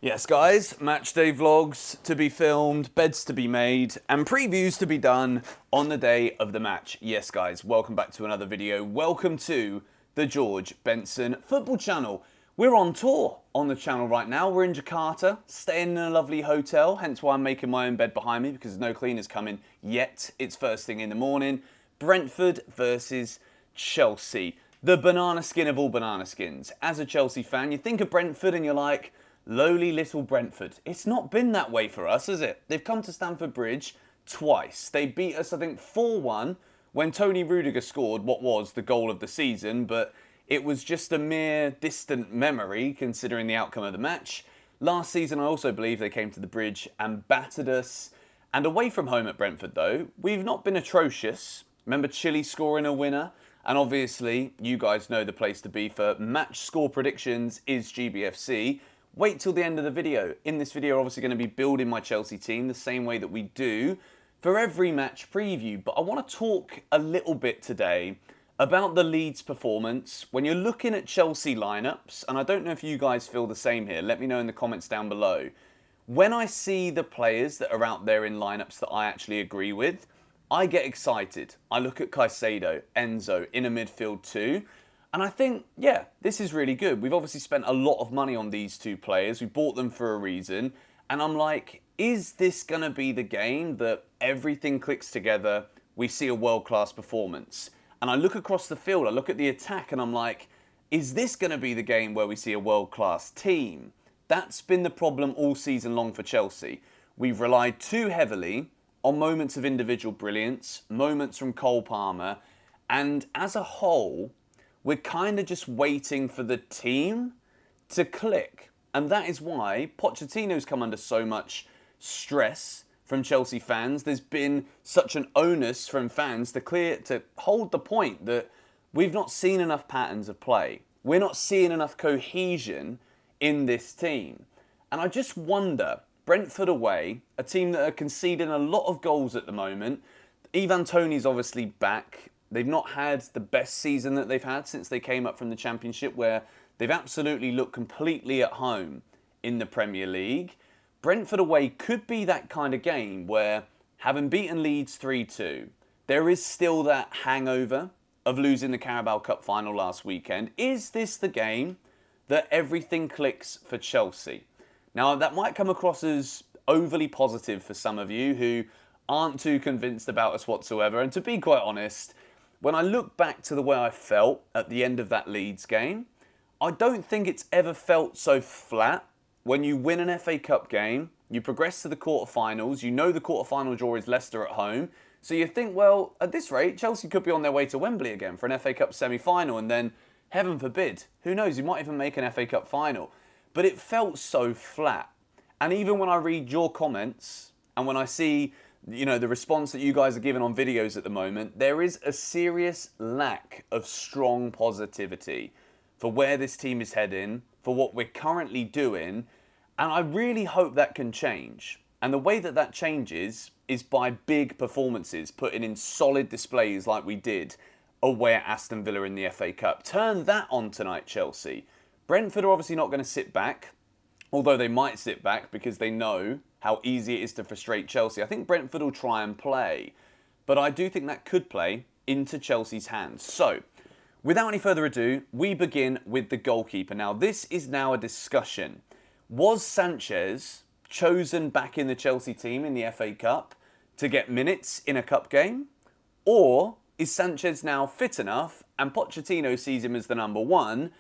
Yes, guys, match day vlogs to be filmed, beds to be made, and previews to be done on the day of the match. Yes, guys, welcome back to another video. Welcome to the George Benson Football Channel. We're on tour on the channel right now. We're in Jakarta, staying in a lovely hotel, hence why I'm making my own bed behind me, because there's no cleaners coming yet. It's first thing in the morning. Brentford versus Chelsea. The banana skin of all banana skins. As a Chelsea fan, you think of Brentford and you're like, lowly little Brentford. It's not been that way for us, has it? They've come to Stamford Bridge twice. They beat us, I think, 4-1 when Tony Rudiger scored what was the goal of the season, but it was just a mere distant memory considering the outcome of the match. Last season, I also believe they came to the Bridge and battered us. And away from home at Brentford, though, we've not been atrocious. Remember Chile scoring a winner? And obviously, you guys know the place to be for match score predictions is GBFC. Wait till the end of the video. In this video, I'm obviously going to be building my Chelsea team the same way that we do for every match preview. But I want to talk a little bit today about the Leeds performance. When you're looking at Chelsea lineups, and I don't know if you guys feel the same here, let me know in the comments down below. When I see the players that are out there in lineups that I actually agree with, I get excited. I look at Caicedo, Enzo in a midfield too. And I think, yeah, this is really good. We've obviously spent a lot of money on these two players. We bought them for a reason. And I'm like, is this going to be the game that everything clicks together? We see a world-class performance. And I look across the field, I look at the attack, and I'm like, is this going to be the game where we see a world-class team? That's been the problem all season long for Chelsea. We've relied too heavily on moments of individual brilliance, moments from Cole Palmer, and as a whole, we're kind of just waiting for the team to click. And that is why Pochettino'S come under so much stress from Chelsea fans. There's been such an onus from fans to hold the point that we've not seen enough patterns of play. We're not seeing enough cohesion in this team. And I just wonder, Brentford away, a team that are conceding a lot of goals at the moment. Ivan Toney's obviously back. They've not had the best season that they've had since they came up from the Championship, where they've absolutely looked completely at home in the Premier League. Brentford away could be that kind of game where, having beaten Leeds 3-2, there is still that hangover of losing the Carabao Cup final last weekend. Is this the game that everything clicks for Chelsea? Now, that might come across as overly positive for some of you who aren't too convinced about us whatsoever. And to be quite honest, when I look back to the way I felt at the end of that Leeds game, I don't think it's ever felt so flat. When you win an FA Cup game, you progress to the quarterfinals, you know the quarterfinal draw is Leicester at home, so you think, well, at this rate, Chelsea could be on their way to Wembley again for an FA Cup semi-final, and then, heaven forbid, who knows, you might even make an FA Cup final. But it felt so flat. And even when I read your comments, and when I see the response that you guys are giving on videos at the moment, there is a serious lack of strong positivity for where this team is heading, for what we're currently doing, and I really hope that can change. And the way that that changes is by big performances, putting in solid displays like we did away at Aston Villa in the FA Cup. Turn that on tonight, Chelsea. Brentford are obviously not going to sit back, although they might sit back because they know how easy it is to frustrate Chelsea. I think Brentford will try and play, but I do think that could play into Chelsea's hands. So, without any further ado, we begin with the goalkeeper. Now, this is now a discussion. Was Sanchez chosen back in the Chelsea team in the FA Cup to get minutes in a cup game? Or is Sanchez now fit enough and Pochettino sees him as the number one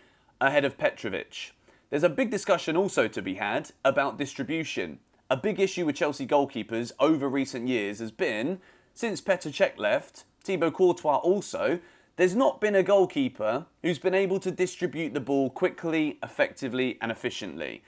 ahead of Petrovic? There's a big discussion also to be had about distribution. A big issue with Chelsea goalkeepers over recent years has been, since Petr Cech left, Thibaut Courtois also, there's not been a goalkeeper who's been able to distribute the ball quickly, effectively and efficiently.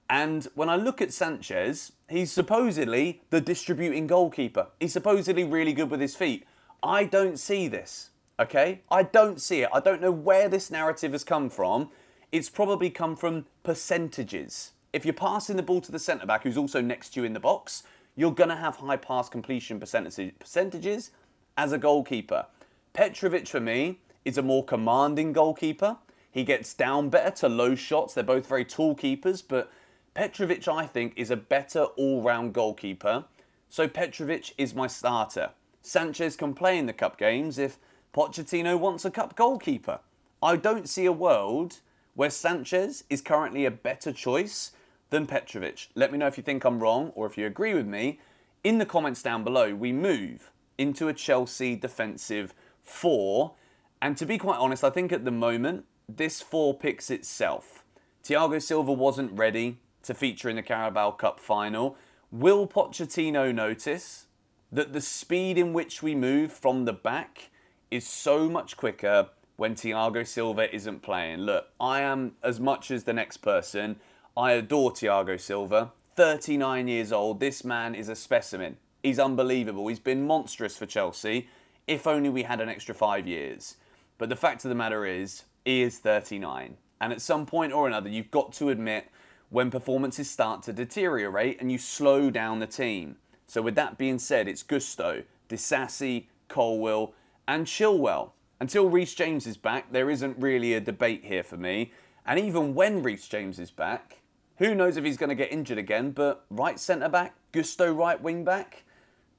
And when I look at Sanchez, he's supposedly the distributing goalkeeper. He's supposedly really good with his feet. I don't see this, okay? I don't see it. I don't know where this narrative has come from. It's probably come from percentages. If you're passing the ball to the centre-back who's also next to you in the box, you're going to have high pass completion percentages as a goalkeeper. Petrovic, for me, is a more commanding goalkeeper. He gets down better to low shots. They're both very tall keepers, but Petrovic, I think, is a better all-round goalkeeper, so Petrovic is my starter. Sanchez can play in the cup games if Pochettino wants a cup goalkeeper. I don't see a world where Sanchez is currently a better choice than Petrovic. Let me know if you think I'm wrong or if you agree with me. In the comments down below, we move into a Chelsea defensive 4. And to be quite honest, I think at the moment, this 4 picks itself. Thiago Silva wasn't ready to feature in the Carabao Cup final. Will Pochettino notice that the speed in which we move from the back is so much quicker when Thiago Silva isn't playing? Look, I am, as much as the next person, I adore Thiago Silva. 39 years old, this man is a specimen. He's unbelievable. He's been monstrous for Chelsea. If only we had an extra 5 years. But the fact of the matter is, he is 39. And at some point or another, you've got to admit when performances start to deteriorate and you slow down the team. So with that being said, it's Gusto, Disasi, Colwill and Chilwell. Until Reece James is back, there isn't really a debate here for me. And even when Reece James is back, who knows if he's going to get injured again, but right centre-back, Gusto right wing-back,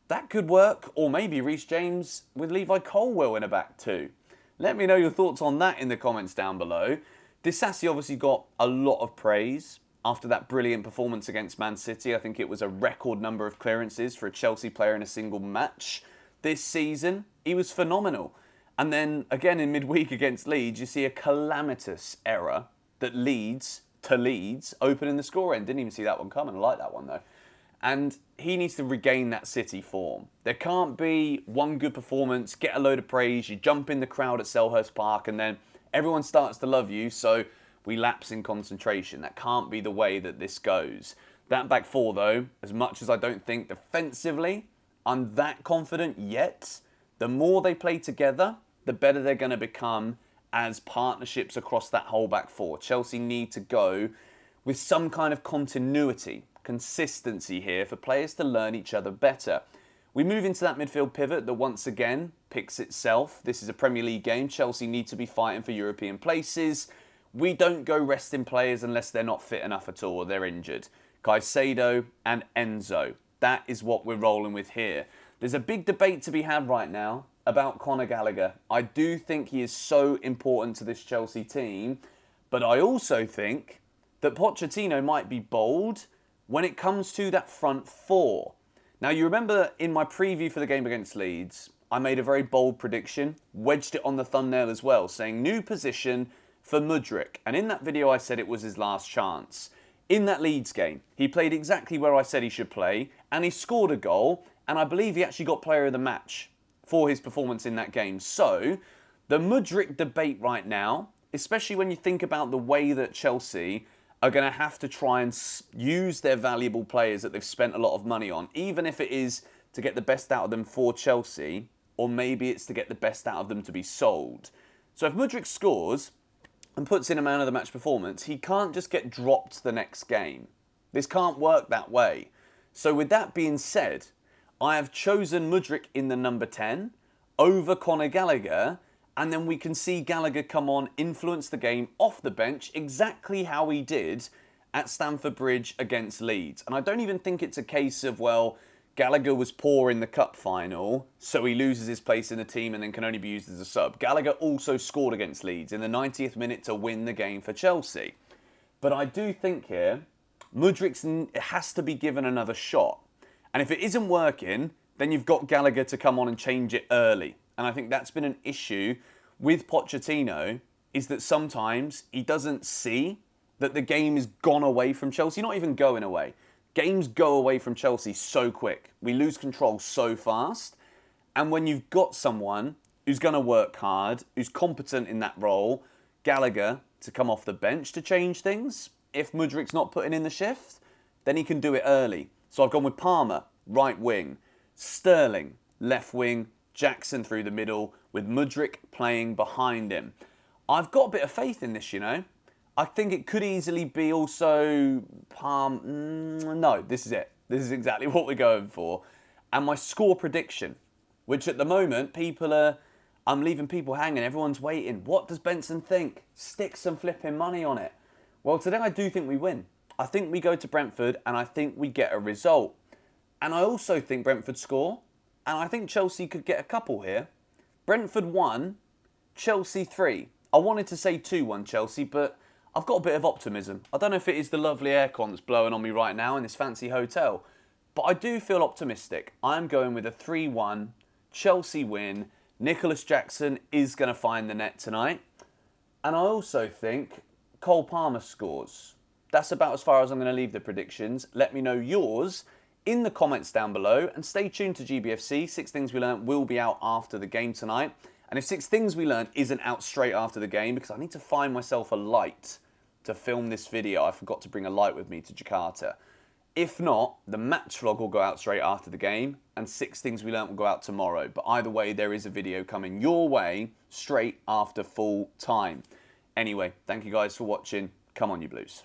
that could work. Or maybe Reece James with Levi Colwill in a back too. Let me know your thoughts on that in the comments down below. Disasi obviously got a lot of praise after that brilliant performance against Man City. I think it was a record number of clearances for a Chelsea player in a single match this season. He was phenomenal. And then again in midweek against Leeds, you see a calamitous error that leads to Leeds opening the score end. Didn't even see that one coming. I like that one though. And he needs to regain that City form. There can't be one good performance, get a load of praise, you jump in the crowd at Selhurst Park and then everyone starts to love you, so we lapse in concentration. That can't be the way that this goes. That back 4 though, as much as I don't think defensively I'm that confident yet, the more they play together, the better they're going to become as partnerships across that whole back 4. Chelsea need to go with some kind of continuity, consistency here for players to learn each other better. We move into that midfield pivot that once again picks itself. This is a Premier League game. Chelsea need to be fighting for European places. We don't go resting players unless they're not fit enough at all or they're injured. Caicedo and Enzo. That is what we're rolling with here. There's a big debate to be had right now about Conor Gallagher. I do think he is so important to this Chelsea team, but I also think that Pochettino might be bold when it comes to that front 4. Now, you remember in my preview for the game against Leeds, I made a very bold prediction, wedged it on the thumbnail as well, saying new position for Mudryk. And in that video, I said it was his last chance. In that Leeds game, he played exactly where I said he should play, and he scored a goal, and I believe he actually got player of the match for his performance in that game. So, the Mudryk debate right now, especially when you think about the way that Chelsea are going to have to try and use their valuable players that they've spent a lot of money on, even if it is to get the best out of them for Chelsea, or maybe it's to get the best out of them to be sold. So if Mudryk scores and puts in a man of the match performance, he can't just get dropped the next game. This can't work that way. So with that being said, I have chosen Mudryk in the number 10 over Conor Gallagher, and then we can see Gallagher come on, influence the game off the bench exactly how he did at Stamford Bridge against Leeds. And I don't even think it's a case of, well, Gallagher was poor in the cup final, so he loses his place in the team and then can only be used as a sub. Gallagher also scored against Leeds in the 90th minute to win the game for Chelsea. But I do think here, Mudryk has to be given another shot. And if it isn't working, then you've got Gallagher to come on and change it early. And I think that's been an issue with Pochettino, is that sometimes he doesn't see that the game has gone away from Chelsea, not even going away. Games go away from Chelsea so quick. We lose control so fast. And when you've got someone who's going to work hard, who's competent in that role, Gallagher to come off the bench to change things, if Mudryk's not putting in the shift, then he can do it early. So I've gone with Palmer, right wing, Sterling, left wing, Jackson through the middle, with Mudryk playing behind him. I've got a bit of faith in this, you know. I think it could easily be also no, this is it. This is exactly what we're going for. And my score prediction, which at the moment, I'm leaving people hanging. Everyone's waiting. What does Benson think? Stick some flipping money on it. Well, today I do think we win. I think we go to Brentford and I think we get a result. And I also think Brentford score. And I think Chelsea could get a couple here. Brentford 1, Chelsea 3. I wanted to say 2-1 Chelsea, but I've got a bit of optimism. I don't know if it is the lovely aircon that's blowing on me right now in this fancy hotel, but I do feel optimistic. I'm going with a 3-1 Chelsea win. Nicholas Jackson is going to find the net tonight. And I also think Cole Palmer scores. That's about as far as I'm going to leave the predictions. Let me know yours in the comments down below. And stay tuned to GBFC. 6 Things We Learned will be out after the game tonight. And if 6 Things We Learned isn't out straight after the game, because I need to find myself a light to film this video. I forgot to bring a light with me to Jakarta. If not, the match vlog will go out straight after the game, and 6 Things We Learnt will go out tomorrow. But either way, there is a video coming your way straight after full time. Anyway, thank you guys for watching. Come on, you Blues.